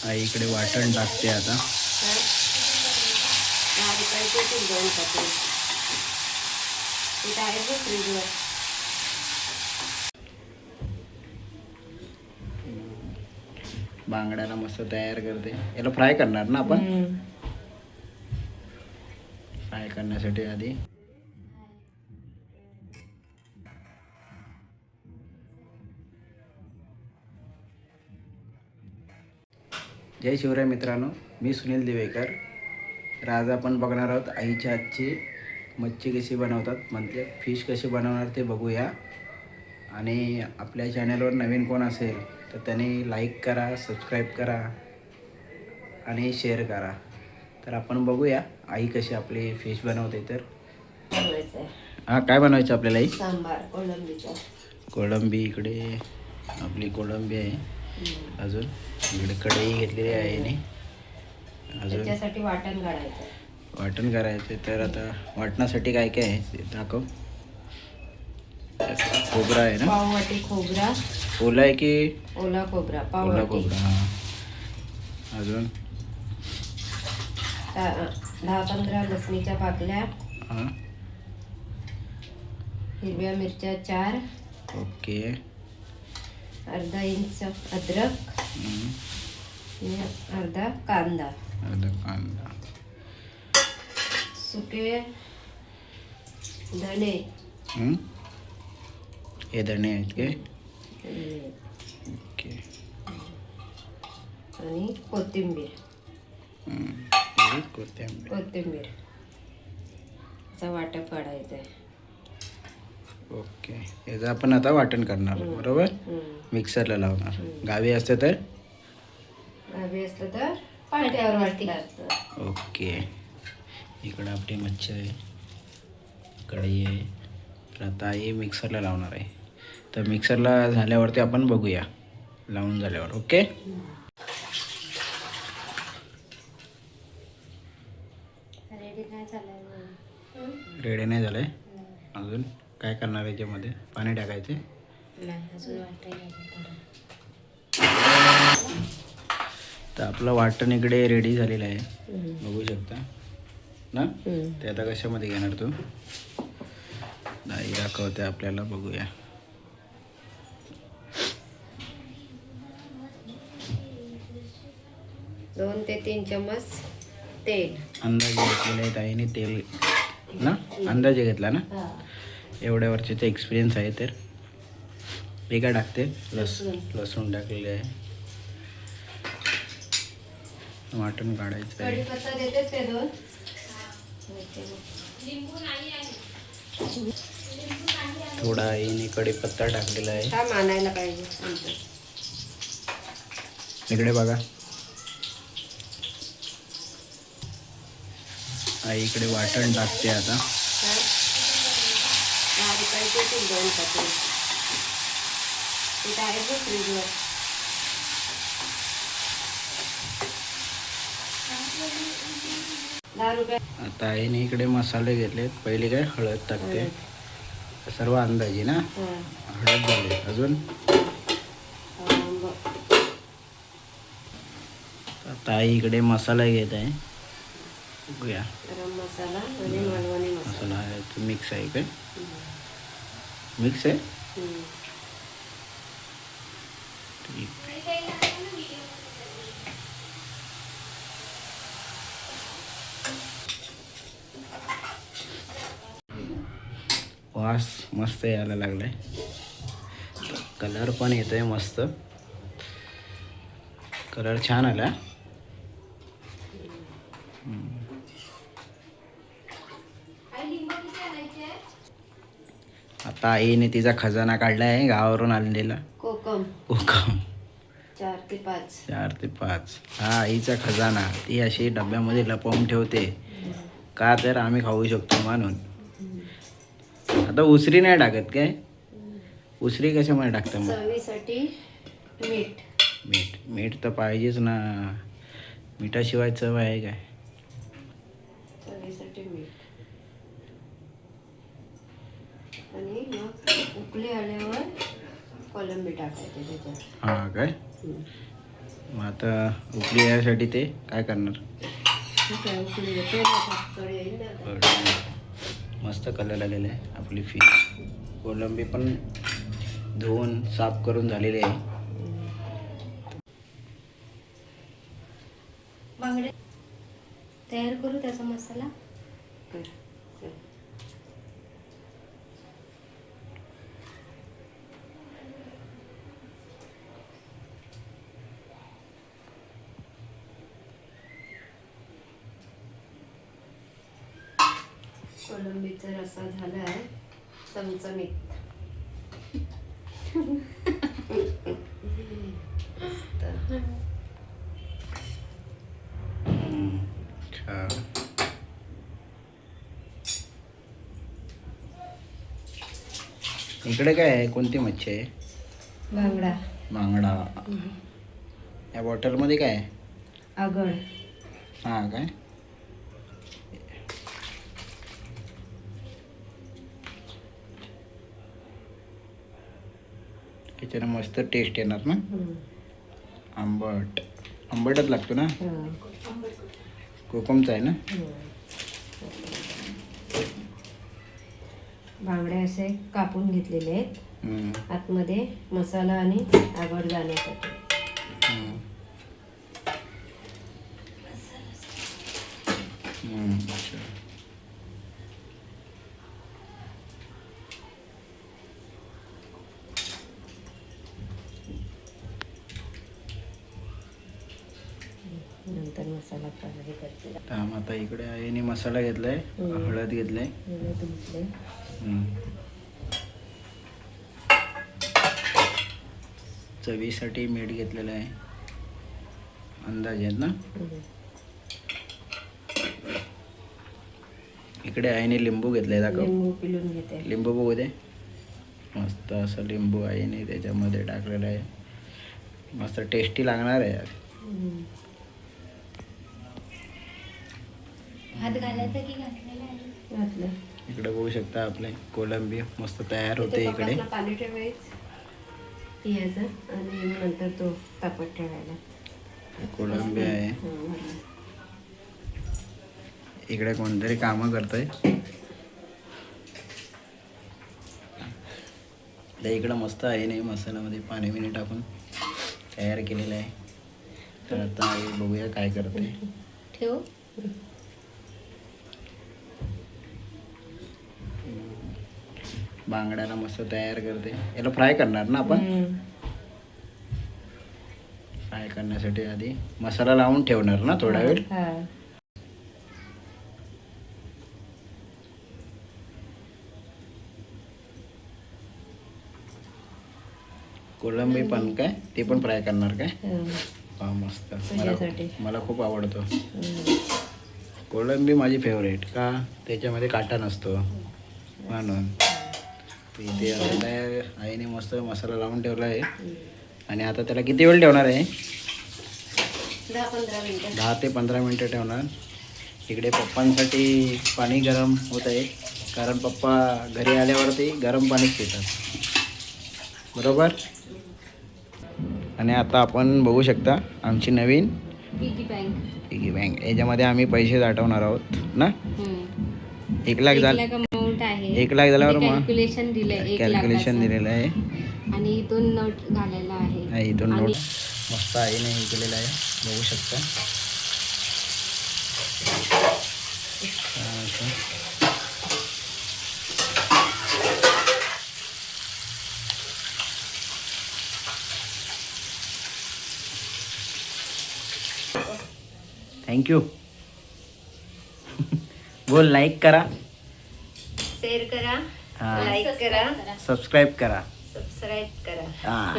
आई इकडे वाटण टाकते आता. बांगड्याला मस्त तयार करते. याला फ्राय करणार ना आपण. फ्राय करण्यासाठी आधी जय शिवराय मित्रांनो, मी सुनील दिवेकर. तर आज आपण बघणार आहोत आईच्या हातची मच्छी कशी बनवतात, म्हणजे फिश कशी बनवणार ते बघूया. आणि आपल्या चॅनलवर नवीन कोण असेल तर त्याने लाईक करा, सबस्क्राईब करा आणि शेअर करा. तर आपण बघूया आई कशी आपली फिश बनवते. तर हां, काय बनवायचं आपल्याला आई? सांबार कोळंबीचा. कोळंबी इकडे आपली कोळंबी आहे. अजून इकडे कढई घेतलेली आहे आणि अजून त्याच्यासाठी वाटण काढायचं. वाटण करायचं. तर आता वाटणासाठी काय काय आहे ते दाखव. खोबरा आहे ना? पाववाटी खोबरा. ओला आहे की ओला खोबरा? ओला पाववाटी. खोबरा. हां, अजून 10-15 लसणीच्या पाकल्या. हां, हिरव्या मिरच्या 4. ओके. अर्धा इंच अद्रक आणि अर्धा कांदा. अर्धा कांदा. सुके धणे. हे धणे आहेत काय? ओके. आणि कोथिंबीर. कोथिंबीर असं वाटप काढायचं आहे. ओके. याचं आपण आता वाटण करणार, बरोबर? मिक्सरला लावणार. गावी असतं तर गावी असलं तर पाट्यावर वाटलं. ओके. इकडं आपली मच्छी आहे, कढई आहे. तर आता हे मिक्सरला लावणार आहे. तर मिक्सरला झाल्यावरती आपण बघूया, लावून झाल्यावर. ओके. रेडी नाही झालं आहे अजून. काय करणार आहे याच्यामध्ये? पाणी टाकायचे. तर आपलं वाटण इकडे रेडी झालेलं आहे, बघू शकता ना. ते आता कशामध्ये घेणार तू? नाही दाखवते आपल्याला, बघूया. दोन ते 3 चम्मच तेल. अंदाजे घेतलेले आहेत आईने तेल ना. अंदाजे घेतला ना. एवढ्या वर्षाचा एक्सपिरियन्स आहे. तर हे काय टाकते? लसूण टाकलेले आहे. वाटण काढायचं आहे. कढीपत्ता देतेच ते 2. थोडा आईने कढीपत्ता टाकलेला आहे. हा मानायला पाहिजे. इकडे बघा, आई इकडे वाटण टाकते आता. आता आईने इकडे मसाले घेतलेत. पहिले काय हळद टाकते, सर्व अंदाजे ना. हळद झाली. अजून आता आई इकडे मसाला घेत आहे. बघूया. गरम मसाला आणि मालवणी मसाला आहे मिक्स आहे काय? मिक्स आहे. ठीक. वास मस्त यायला लागलाय. कलर पण येतोय मस्त. कलर छान आला. आता आईने तिचा खजाना काढला आहे, गावावरून आणलेला कोकम. 4 ते 5. हा आईचा खजाना. ती अशी डब्यामध्ये लपवून ठेवते, का तर आम्ही खाऊ शकतो म्हणून. आता उसरी नाही टाकत काय? उसरी कशामध्ये टाकतं मग? चवीसाठी मीठ. मीठ तर पाहिजेच ना. मिठाशिवाय चव आहे काय? चवीसाठी मीठ. आणि मग उकळी आल्यावर कोलंबी टाकायची त्याच्यात. हा काय? मग आता उकळी यासाठी ते काय करणार? काय उकळी येते ना, कढई येईल ना आता. मस्त कलर आलेला आहे आपली फिश. कोलंबी पण धुवून साफ करून झालेली आहे. बांगडे तयार करू त्याचा मसाला. कर, कर. कोलंबीचा रस्सा झाला आहे चमचमीत. छान. इकडे काय आहे? कोणती मच्छी आहे? बांगडा, बांगडा. या बॉटलमध्ये काय आहे? आगळ, हां काय? त्याच्यानं मस्त टेस्ट येणार ना. आंबट आंबटच लागतो ना. कोकमचा आहे ना. बांगडे असे कापून घेतलेले आहेत हम्म. आतमध्ये मसाला आणि आगळ जाण्यासाठी. हम्म. अच्छा. नंतर मसाला हे करते. आता इकडे आईने मसाला घेतलाय, हळद घेतलाय. धुतले. चवीसाठी मीठ घेतलेलं आहे, अंदाजे आहेत ना. इकडे आईने लिंबू घेतलाय. दाखव. लिंबू पिळून घेते. लिंबू बघू दे. मस्त असं लिंबू आईने त्याच्यामध्ये टाकलेलं आहे. मस्त टेस्टी लागणार आहे यार. भात घालायचा की घातलेला आहे? घातलं. इकडे बघू शकता आपले कोलंबी मस्त तयार होते. इथे इकडे पकातलं पाणी ठेवायचं पियाचं आणि नंतर तो तापत ठेवायला. कोलंबी आहे. इकडे कोणतरी कामं करतंय. इकडं मस्त आहे नाही मसाल्यामध्ये पाणी बिणी टाकून तयार केलेलं आहे. तर आता आई बघूया काय करते. ठेवू. बांगड्याला मस्त तयार करते. याला फ्राय करणार ना आपण. फ्राय करण्यासाठी आधी मसाला लावून ठेवणार ना थोडा वेळ. कोलंबी पण काय ते पण फ्राय करणार काय? हा मस्त. मला खूप आवडतो कोलंबी. माझी फेवरेट का त्याच्यामध्ये काटा नसतो म्हणून. इथे आता आईने मस्त मसाला लावून ठेवला आहे. आणि आता त्याला किती वेळ ठेवणार आहे? 10-15 मिनिटं. 10 ते 15 मिनटं ठेवणार. इकडे पप्पांसाठी पाणी गरम होत आहे, कारण पप्पा घरी आल्यावरती गरम पाणीच पितात, बरोबर. आणि आता आपण बघू शकता आमची नवीन पिगी बँक. याच्यामध्ये आम्ही पैसे साठवणार आहोत ना. 1 लाख झालं. अमाऊंट आहे. 1 लाख झाल्यावर मग कॅल्क्युलेशन दिलंय. कॅल्क्युलेशन दिलेलं आहे. आणि इथून नोट घालायला आहे. इथून नोट मस्त आईने हे केलेलं आहे, बघू शकता. थँक्यू. बोल. लाईक करा, शेअर करा, हा. लाईक करा, सबस्क्राईब करा. सबस्क्राईब करा. हा.